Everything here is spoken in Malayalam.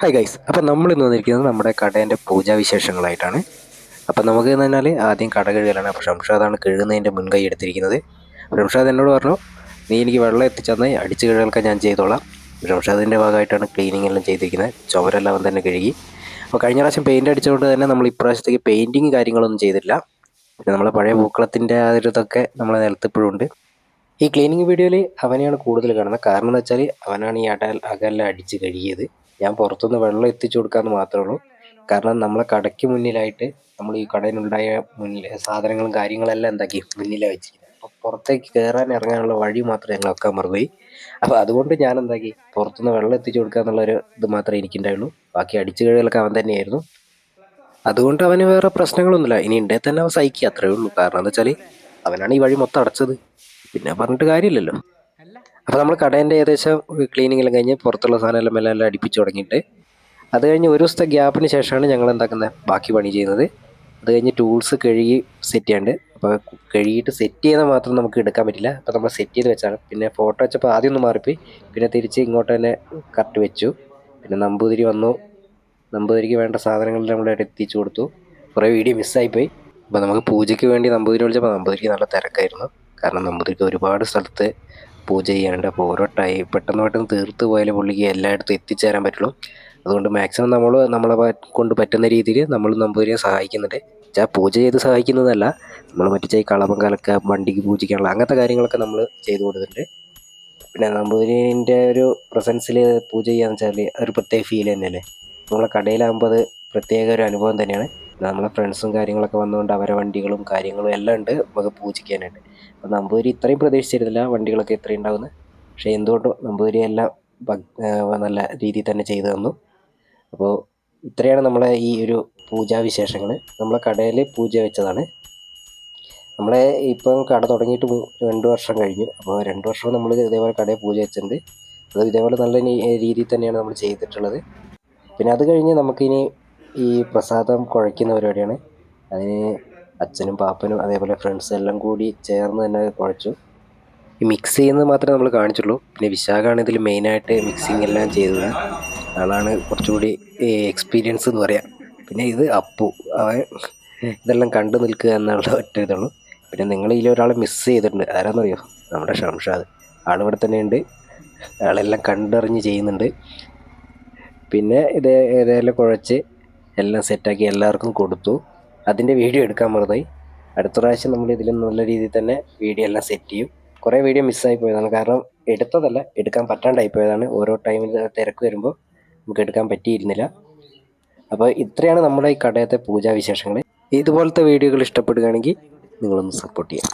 ഹായ് ഗൈസ്, അപ്പോൾ നമ്മൾ ഇന്ന് വന്നിരിക്കുന്നത് നമ്മുടെ കടേൻ്റെ പൂജാവിശേഷങ്ങളായിട്ടാണ്. അപ്പോൾ നമുക്ക് എന്ന് പറഞ്ഞാൽ ആദ്യം കട കഴുകലാണ്. അപ്പോൾ ഷംഷാദാണ് കഴുകുന്നതിൻ്റെ മുൻകൈ എടുത്തിരിക്കുന്നത്. ഷംഷാദ് എന്നോട് പറഞ്ഞു, നീ എനിക്ക് വെള്ളം എത്തിച്ചെന്നാൽ അടിച്ച് കഴുകലൊക്കെ ഞാൻ ചെയ്തോളാം. ഷംഷാദിൻ്റെ ഭാഗമായിട്ടാണ് ക്ലീനിങ് എല്ലാം ചെയ്തിരിക്കുന്നത്. ചുവരെല്ലാം അവൻ തന്നെ കഴുകി. അപ്പോൾ കഴിഞ്ഞ പ്രാവശ്യം പെയിൻറ്റ് അടിച്ചുകൊണ്ട് തന്നെ നമ്മൾ ഇപ്രാവശ്യത്തേക്ക് പെയിൻറ്റിങ് കാര്യങ്ങളൊന്നും ചെയ്തില്ല. പിന്നെ നമ്മളെ പഴയ പൂക്കളത്തിൻ്റെ ആ ഒരു ഇതൊക്കെ നമ്മളെ നിലത്ത് ഇപ്പോഴും ഉണ്ട്. ഈ ക്ലീനിങ് വീഡിയോയിൽ അവനെയാണ് കൂടുതൽ കാണുന്നത്. കാരണം എന്ന് വെച്ചാൽ അവനാണ് ഈ അകലെല്ലാം അടിച്ച് കഴുകിയത്. ഞാൻ പുറത്തുനിന്ന് വെള്ളം എത്തിച്ചു കൊടുക്കാമെന്ന് മാത്രമേ ഉള്ളൂ. കാരണം നമ്മളെ കടയ്ക്ക് മുന്നിലായിട്ട് നമ്മൾ ഈ കടയിലുണ്ടായ സാധനങ്ങളും കാര്യങ്ങളെല്ലാം എന്താക്കി മുന്നിലാണ് വെച്ചിരിക്കുന്നത്. അപ്പോൾ പുറത്തേക്ക് കയറാൻ ഇറങ്ങാനുള്ള വഴി മാത്രം ഞങ്ങൾ വെക്കാൻ മറന്നുപോയി. അപ്പോൾ അതുകൊണ്ട് ഞാൻ എന്താക്കി പുറത്തുനിന്ന് വെള്ളം എത്തിച്ചു കൊടുക്കുക എന്നുള്ളൊരു ഇത് മാത്രമേ എനിക്കുണ്ടായുള്ളൂ. ബാക്കി അടിച്ചു കഴുകലൊക്കെ അവൻ തന്നെയായിരുന്നു. അതുകൊണ്ട് അവന് വേറെ പ്രശ്നങ്ങളൊന്നുമില്ല. ഇനി ഉണ്ടേ തന്നെ അവൻ സഹിക്കുക, അത്രയേ ഉള്ളൂ. കാരണം എന്താ വെച്ചാൽ അവനാണ് ഈ വഴി മൊത്തം അടച്ചത്. പിന്നെ പറഞ്ഞിട്ട് കാര്യമില്ലല്ലോ. അപ്പോൾ നമ്മൾ കടേൻ്റെ ഏകദേശം ക്ലീനിങ് എല്ലാം കഴിഞ്ഞ് പുറത്തുള്ള സാധനം എല്ലാം എല്ലാം എല്ലാം അടുപ്പിച്ച് തുടങ്ങിയിട്ട് അത് കഴിഞ്ഞ് ഒരു ദിവസത്തെ ഗ്യാപ്പിന് ശേഷമാണ് ഞങ്ങൾ എന്താക്കുന്നത് ബാക്കി പണി ചെയ്യുന്നത്. അത് കഴിഞ്ഞ് ടൂൾസ് കഴുകി സെറ്റ് ചെയ്യാണ്ട്. അപ്പോൾ കഴുകിയിട്ട് സെറ്റ് ചെയ്താൽ മാത്രം നമുക്ക് എടുക്കാൻ പറ്റില്ല. അപ്പോൾ നമ്മൾ സെറ്റ് ചെയ്ത് വെച്ചാണ്. പിന്നെ ഫോട്ടോ വെച്ചപ്പോൾ ആദ്യം ഒന്ന് മാറിപ്പോയി. പിന്നെ തിരിച്ച് ഇങ്ങോട്ട് തന്നെ കറക്റ്റ് വെച്ചു. പിന്നെ നമ്പൂതിരി വന്നു. നമ്പൂതിരിക്ക് വേണ്ട സാധനങ്ങളെല്ലാം നമ്മൾ എത്തിച്ചു കൊടുത്തു. കുറേ വീഡിയോ മിസ്സായിപ്പോയി. അപ്പോൾ നമുക്ക് പൂജയ്ക്ക് വേണ്ടി നമ്പൂതിരി വിളിച്ചപ്പോൾ നമ്പൂതിരിക്ക് നല്ല തിരക്കായിരുന്നു. കാരണം നമ്പൂതിരിക്ക് ഒരുപാട് സ്ഥലത്ത് പൂജ ചെയ്യാനുണ്ട്. അപ്പോൾ ഓരോ പെട്ടെന്ന് തീർത്ത് പോയാലേ പുള്ളിക്ക് എല്ലായിടത്തും എത്തിച്ചേരാൻ പറ്റുള്ളൂ. അതുകൊണ്ട് മാക്സിമം നമ്മളെ കൊണ്ട് പറ്റുന്ന രീതിയിൽ നമ്മൾ നമ്പൂതിരിയെ സഹായിക്കുന്നുണ്ട്. പൂജ ചെയ്ത് സഹായിക്കുന്നതല്ല, നമ്മൾ മറ്റേ കളപ്പം കലക്കുക, വണ്ടിക്ക് പൂജിക്കാനുള്ള അങ്ങനത്തെ കാര്യങ്ങളൊക്കെ നമ്മൾ ചെയ്തു കൊടുത്തിട്ടുണ്ട്. പിന്നെ നമ്പൂതിരിൻ്റെ ഒരു പ്രസൻസിൽ പൂജ ചെയ്യാന്ന് വെച്ചാൽ ഒരു പ്രത്യേക ഫീൽ തന്നെയല്ലേ. നമ്മളെ കടയിലാകുമ്പോൾ അത് പ്രത്യേക ഒരു അനുഭവം തന്നെയാണ്. നമ്മളെ ഫ്രണ്ട്സും കാര്യങ്ങളൊക്കെ വന്നുകൊണ്ട് അവരെ വണ്ടികളും കാര്യങ്ങളും എല്ലാം ഉണ്ട് നമുക്ക് പൂജിക്കാനായിട്ട്. അപ്പോൾ നമ്പൂതിരി ഇത്രയും പ്രതീക്ഷിച്ചിരുന്നില്ല വണ്ടികളൊക്കെ ഇത്രയും ഉണ്ടാകുന്നത്. പക്ഷേ എന്തുകൊണ്ടും നമ്പൂതിരി എല്ലാം നല്ല രീതിയിൽ തന്നെ ചെയ്തു തന്നു. അപ്പോൾ ഇത്രയാണ് നമ്മളെ ഈ ഒരു പൂജാവിശേഷങ്ങൾ. നമ്മളെ കടയിൽ പൂജ വെച്ചതാണ്. നമ്മളെ ഇപ്പം കട തുടങ്ങിയിട്ട് 2 വർഷം കഴിഞ്ഞു. അപ്പോൾ 2 വർഷവും നമ്മൾ ഇതേപോലെ കടയിൽ പൂജ വെച്ചിട്ടുണ്ട്. അത് ഇതേപോലെ നല്ല രീതിയിൽ തന്നെയാണ് നമ്മൾ ചെയ്തിട്ടുള്ളത്. പിന്നെ അത് കഴിഞ്ഞ് നമുക്കിനി ഈ പ്രസാദം കുഴയ്ക്കുന്ന പരിപാടിയാണ്. അതിന് അച്ഛനും പാപ്പനും അതേപോലെ ഫ്രണ്ട്സും എല്ലാം കൂടി ചേർന്ന് തന്നെ കുഴച്ചു. ഈ മിക്സ് ചെയ്യുന്നത് മാത്രമേ നമ്മൾ കാണിച്ചുള്ളൂ. പിന്നെ വിശാഖാണ് ഇതിൽ മെയിനായിട്ട് മിക്സിങ് എല്ലാം ചെയ്തത്. ആളാണ് കുറച്ചുകൂടി എക്സ്പീരിയൻസ് എന്ന് പറയാം. പിന്നെ ഇത് അപ്പു, അവൻ ഇതെല്ലാം കണ്ടു നിൽക്കുക എന്നുള്ള ഒറ്റ ഇതുള്ളൂ. പിന്നെ നിങ്ങൾ ഇതിൽ ഒരാളെ മിസ് ചെയ്തിട്ടുണ്ട്. ആരാന്നറിയോ? നമ്മുടെ ഷംഷാദ്. ആളിവിടെ തന്നെയുണ്ട്. ആളെല്ലാം കണ്ടറിഞ്ഞ് ചെയ്യുന്നുണ്ട്. പിന്നെ ഇതെല്ലാം കുഴച്ച് എല്ലാം സെറ്റാക്കി എല്ലാവർക്കും കൊടുത്തു. അതിൻ്റെ വീഡിയോ എടുക്കാൻ മറന്നുപോയി. അടുത്ത പ്രാവശ്യം നമ്മൾ ഇതിലും നല്ല രീതിയിൽ തന്നെ വീഡിയോ എല്ലാം സെറ്റ് ചെയ്യും. കുറേ വീഡിയോ മിസ്സായി പോയതാണ്. കാരണം എടുത്തതല്ല, എടുക്കാൻ പറ്റാണ്ടായി പോയതാണ്. ഓരോ ടൈമിൽ തിരക്ക് വരുമ്പോൾ നമുക്ക് എടുക്കാൻ പറ്റിയിരുന്നില്ല. അപ്പോൾ ഇത്രയാണ് നമ്മുടെ ഈ കടയത്തെ പൂജാവിശേഷങ്ങൾ. ഇതുപോലത്തെ വീഡിയോകൾ ഇഷ്ടപ്പെടുകയാണെങ്കിൽ നിങ്ങളൊന്ന് സപ്പോർട്ട് ചെയ്യുക.